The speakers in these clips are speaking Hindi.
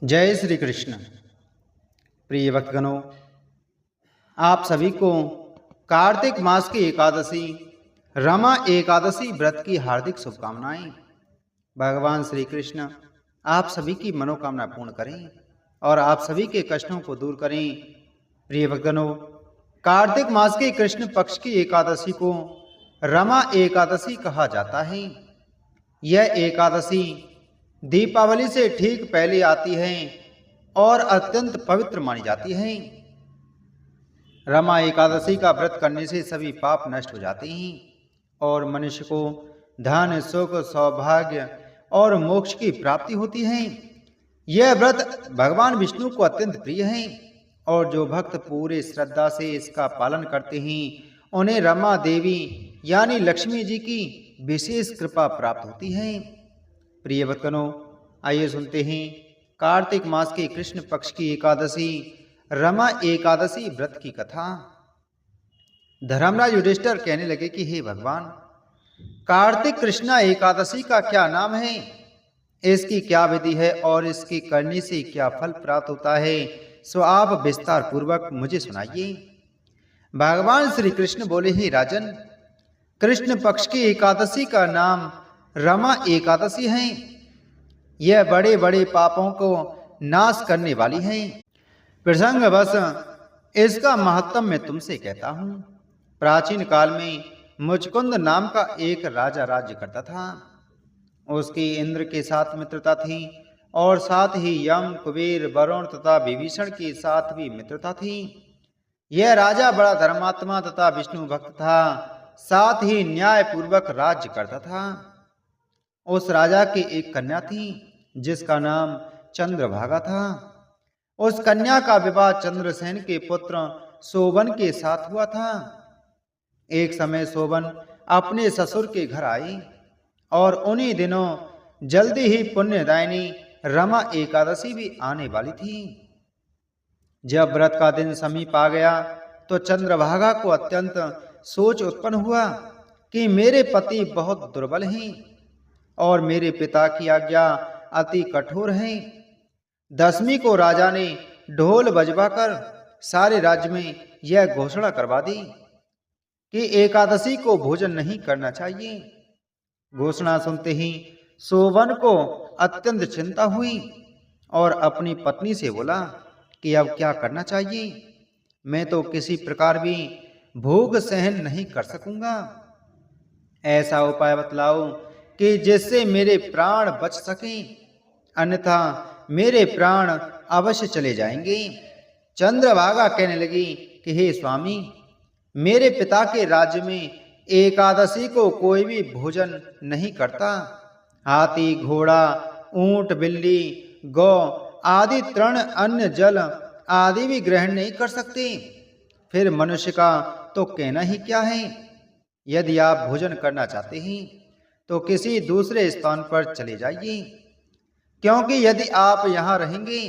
जय श्री कृष्ण। प्रिय भक्तगणों, आप सभी को कार्तिक मास की एकादशी रमा एकादशी व्रत की हार्दिक शुभकामनाएं। भगवान श्री कृष्ण आप सभी की मनोकामना पूर्ण करें और आप सभी के कष्टों को दूर करें। प्रिय भक्तगणों, कार्तिक मास के कृष्ण पक्ष की एकादशी को रमा एकादशी कहा जाता है। यह एकादशी दीपावली से ठीक पहले आती है और अत्यंत पवित्र मानी जाती है। रमा एकादशी का व्रत करने से सभी पाप नष्ट हो जाते हैं और मनुष्य को धन, सुख, सौभाग्य और मोक्ष की प्राप्ति होती है। यह व्रत भगवान विष्णु को अत्यंत प्रिय है और जो भक्त पूरे श्रद्धा से इसका पालन करते हैं उन्हें रमा देवी यानी लक्ष्मी जी की विशेष कृपा प्राप्त होती है। प्रिय भक्तों, आइए सुनते हैं कार्तिक मास के कृष्ण पक्ष की एकादशी रमा एकादशी व्रत की कथा। धर्मराज युधिष्ठिर कहने लगे कि हे भगवान, कार्तिक कृष्णा एकादशी का क्या नाम है, इसकी क्या विधि है और इसके करने से क्या फल प्राप्त होता है, सो आप विस्तार पूर्वक मुझे सुनाइए। भगवान श्री कृष्ण बोले, हे राजन, कृष्ण पक्ष की एकादशी का नाम रमा एकादशी है। यह बड़े बड़े पापों को नाश करने वाली है। प्रसंगवश इसका महत्व मैं तुमसे कहता हूँ। प्राचीन काल में मुचकुंद नाम का एक राजा राज्य करता था। उसकी इंद्र के साथ मित्रता थी और साथ ही यम, कुबेर, वरुण तथा विभीषण के साथ भी मित्रता थी। यह राजा बड़ा धर्मात्मा तथा विष्णु भक्त था, साथ ही न्याय पूर्वक राज्य करता था। उस राजा की एक कन्या थी जिसका नाम चंद्रभागा था। उस कन्या का विवाह चंद्रसेन के पुत्र शोभन के साथ हुआ था। एक समय शोभन अपने ससुर के घर आई और उन्हीं दिनों जल्दी ही पुण्यदायिनी रमा एकादशी भी आने वाली थी। जब व्रत का दिन समीप आ गया तो चंद्रभागा को अत्यंत सोच उत्पन्न हुआ कि मेरे पति बहुत दुर्बल हैं और मेरे पिता की आज्ञा अति कठोर है। दसवीं को राजा ने ढोल बजवाकर सारे राज्य में यह घोषणा करवा दी कि एकादशी को भोजन नहीं करना चाहिए। घोषणा सुनते ही शोभन को अत्यंत चिंता हुई और अपनी पत्नी से बोला कि अब क्या करना चाहिए, मैं तो किसी प्रकार भी भूख सहन नहीं कर सकूंगा। ऐसा उपाय बतलाओ कि जिससे मेरे प्राण बच सकें, अन्यथा मेरे प्राण अवश्य चले जाएंगे। चंद्रभागा कहने लगी कि हे स्वामी, मेरे पिता के राज्य में एकादशी को कोई भी भोजन नहीं करता। हाथी, घोड़ा, ऊंट, बिल्ली, गौ आदि तृण, अन्न, जल आदि भी ग्रहण नहीं कर सकते। फिर मनुष्य का तो कहना ही क्या है। यदि आप भोजन करना चाहते हैं तो किसी दूसरे स्थान पर चले जाइए, क्योंकि यदि आप यहाँ रहेंगे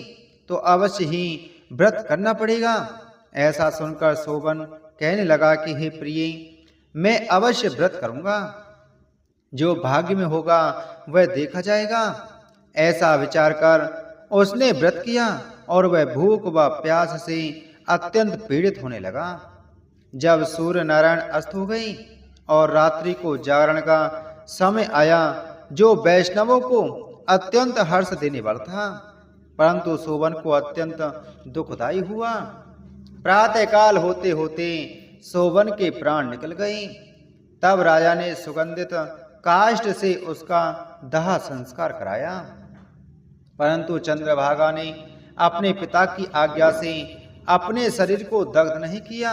तो अवश्य ही व्रत करना पड़ेगा। ऐसा सुनकर शोभन कहने लगा कि हे प्रिय, मैं अवश्य व्रत करूंगा, जो भाग्य में होगा वह देखा जाएगा। ऐसा विचार कर उसने व्रत किया और वह भूख व प्यास से अत्यंत पीड़ित होने लगा। जब सूर्य नारायण अस्त हो गई और रात्रि को जागरण का समय आया, जो वैष्णवों को अत्यंत हर्ष देने वाला था, परंतु शोभन को अत्यंत दुखदायी हुआ। प्रातःकाल होते होते शोभन के प्राण निकल गए। तब राजा ने सुगंधित काष्ठ से उसका दाह संस्कार कराया, परंतु चंद्रभागा ने अपने पिता की आज्ञा से अपने शरीर को दग्ध नहीं किया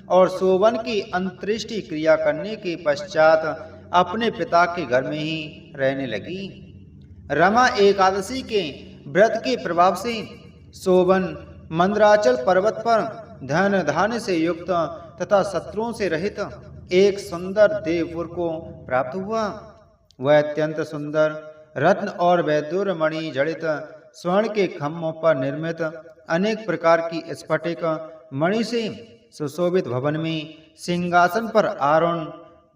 और शोभन की अंत्येष्टि क्रिया करने के पश्चात अपने पिता के घर में ही रहने लगी। रमा एकादशी के व्रत के प्रभाव से शोभन मंदराचल पर्वत पर धन धान्य से युक्त तथा शत्रुओं से रहित एक सुंदर देवपुर को प्राप्त हुआ। वह अत्यंत सुंदर रत्न और वैदूर्य मणि जड़ित स्वर्ण के खम्भों पर निर्मित अनेक प्रकार की स्फटिक मणि से सुशोभित भवन में सिंहासन पर आरूढ़,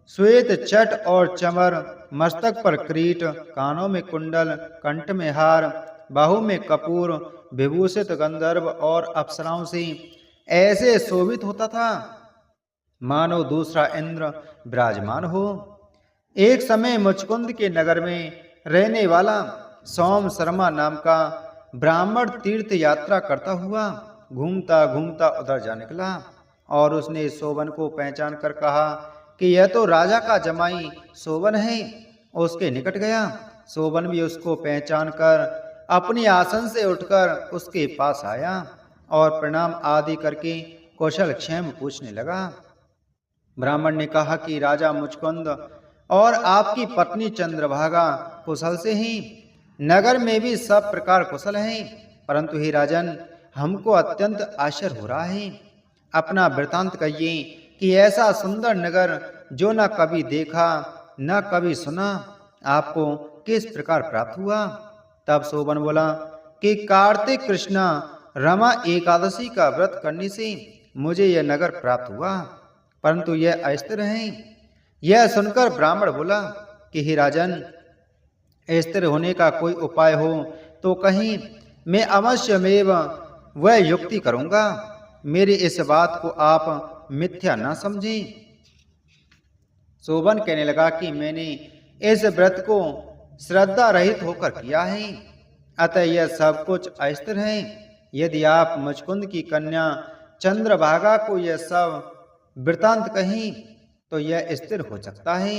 श्वेत चट और चमर, मस्तक पर किरीट, कानों में कुंडल, कंठ में हार बाहु में कपूर विभूषित गंधर्व और अप्सराओं से ऐसे शोभित होता था मानो दूसरा इंद्र विराजमान हो। एक समय मुचकुंद के नगर में रहने वाला सोम शर्मा नाम का ब्राह्मण तीर्थ यात्रा करता हुआ घूमता घूमता उधर जा निकला और उसने सोबन को पहचान कर कहा कि यह तो राजा का जमाई सोबन है। उसके निकट गया। सोबन भी उसको पहचान कर अपनी आसन से उठकर उसके पास आया और प्रणाम आदि करके कौशल क्षेम पूछने लगा। ब्राह्मण ने कहा कि राजा मुचकुंद और आपकी पत्नी चंद्रभागा कुशल से ही, नगर में भी सब प्रकार कुशल हैं, परंतु हे राजन, हमको अत्यंत आश्चर्य हो रहा है। अपना वृतांत कहिए कि ऐसा सुंदर नगर जो न कभी देखा न कभी सुना, आपको किस प्रकार प्राप्त हुआ। तब सोबन बोला कि कार्तिक कृष्णा रमा एकादशी का व्रत करने से मुझे यह नगर प्राप्त हुआ, परंतु यह अस्थिर है। यह सुनकर ब्राह्मण बोला कि हे राजन, स्थिर होने का कोई उपाय हो तो कहीं, मैं अवश्यमेव वह युक्ति करूंगा। मेरी इस बात को आप मिथ्या न समझें। सोबन कहने लगा कि मैंने इस व्रत को श्रद्धा रहित होकर किया है, अतः यह सब कुछ अस्थिर है। यदि आप मुचकुंद की कन्या चंद्रभागा को यह सब वृतांत कहीं तो यह स्थिर हो सकता है।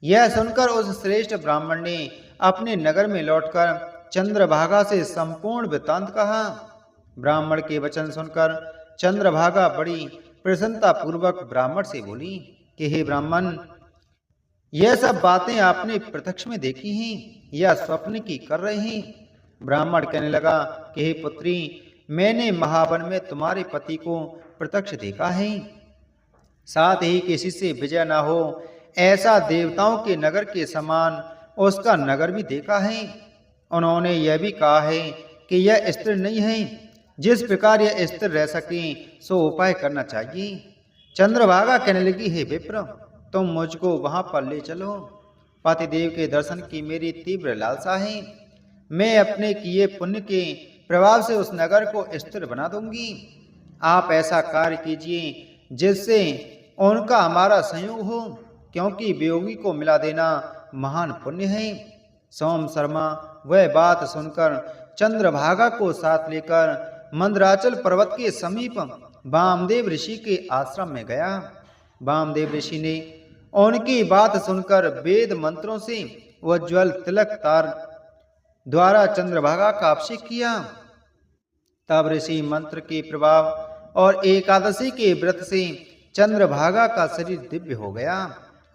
यह सुनकर उस श्रेष्ठ ब्राह्मण ने अपने नगर में लौटकर चंद्रभागा से संपूर्ण वृतांत कहा। ब्राह्मण के वचन सुनकर चंद्रभागा बड़ी प्रसन्नता पूर्वक ब्राह्मण से बोली कि हे ब्राह्मण, यह सब बातें आपने प्रत्यक्ष में देखी हैं या स्वप्न की कर रहे हैं। ब्राह्मण कहने लगा कि हे पुत्री, मैंने महावन में तुम्हारे पति को प्रत्यक्ष देखा है, साथ ही किसी से विजय न हो ऐसा देवताओं के नगर के समान उसका नगर भी देखा है। उन्होंने यह भी कहा है कि यह स्थिर नहीं है। जिस प्रकार यह स्थिर रह सके सो उपाय करना चाहिए। चंद्रभागा कहने लगी, हे विप्र, तुम मुझको वहां पर ले चलो। पतिदेव के दर्शन की मेरी तीव्र लालसा है। मैं अपने किए पुण्य के प्रभाव से उस नगर को स्थिर बना दूंगी। आप ऐसा कार्य कीजिए जिससे उनका हमारा संयोग हो, क्योंकि वियोगी को मिला देना महान पुण्य है। सोम शर्मा वह बात सुनकर चंद्रभागा को साथ लेकर मंदराचल पर्वत के समीप वामदेव ऋषि के आश्रम में गया। वामदेव ऋषि ने उनकी बात सुनकर वेद मंत्रों से उज्ज्वल तिलक तार द्वारा चंद्रभागा का अभिषेक किया। तब ऋषि मंत्र के प्रभाव और एकादशी के व्रत से चंद्रभागा का शरीर दिव्य हो गया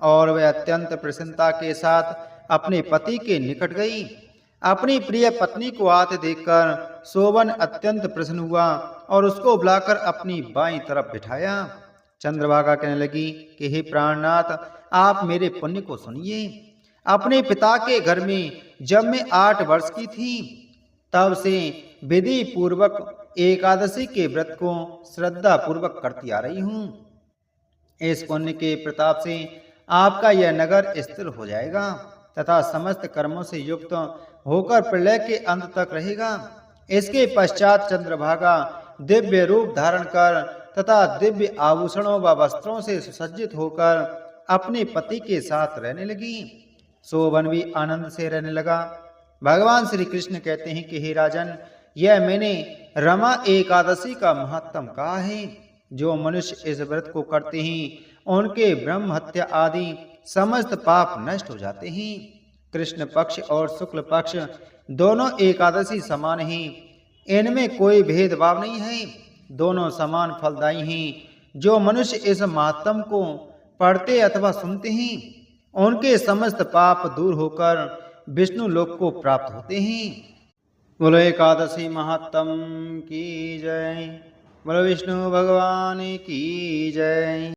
और वह अत्यंत प्रसन्नता के साथ अपने पति के निकट गई। अपनी प्रिय पत्नी को आते देखकर सोबन अत्यंत प्रसन्न हुआ और उसको बुलाकर अपनी बाईं तरफ बिठाया। चंद्रभागा कहने लगी कि हे प्राणनाथ, आप मेरे पुण्य को सुनिए। अपने पिता के घर में जब मैं 8 वर्ष की थी, तब से विधि पूर्वक एकादशी के व्रत को श्रद्धा पूर्वक करती आ रही हूँ। इस पुण्य के प्रताप से आपका यह नगर स्थिर हो जाएगा तथा समस्त कर्मों से युक्त होकर प्रलय के अंत तक रहेगा। इसके पश्चात चंद्रभागा दिव्य रूप धारण कर तथा दिव्य आभूषणों व वस्त्रों से सुसज्जित होकर अपने पति के साथ रहने लगी। सोबन भी आनंद से रहने लगा। भगवान श्री कृष्ण कहते हैं कि हे राजन, यह मैंने रमा एकादशी का महत्तम कहा है। जो मनुष्य इस व्रत को करते हैं उनके ब्रह्म हत्या आदि समस्त पाप नष्ट हो जाते हैं। कृष्ण पक्ष और शुक्ल पक्ष दोनों एकादशी समान हैं, इनमें कोई भेदभाव नहीं है, दोनों समान फलदायी हैं। जो मनुष्य इस महात्म को पढ़ते अथवा सुनते हैं उनके समस्त पाप दूर होकर विष्णु लोक को प्राप्त होते हैं। बोलो एकादशी महात्म की जय। बोलो विष्णु भगवान की जय।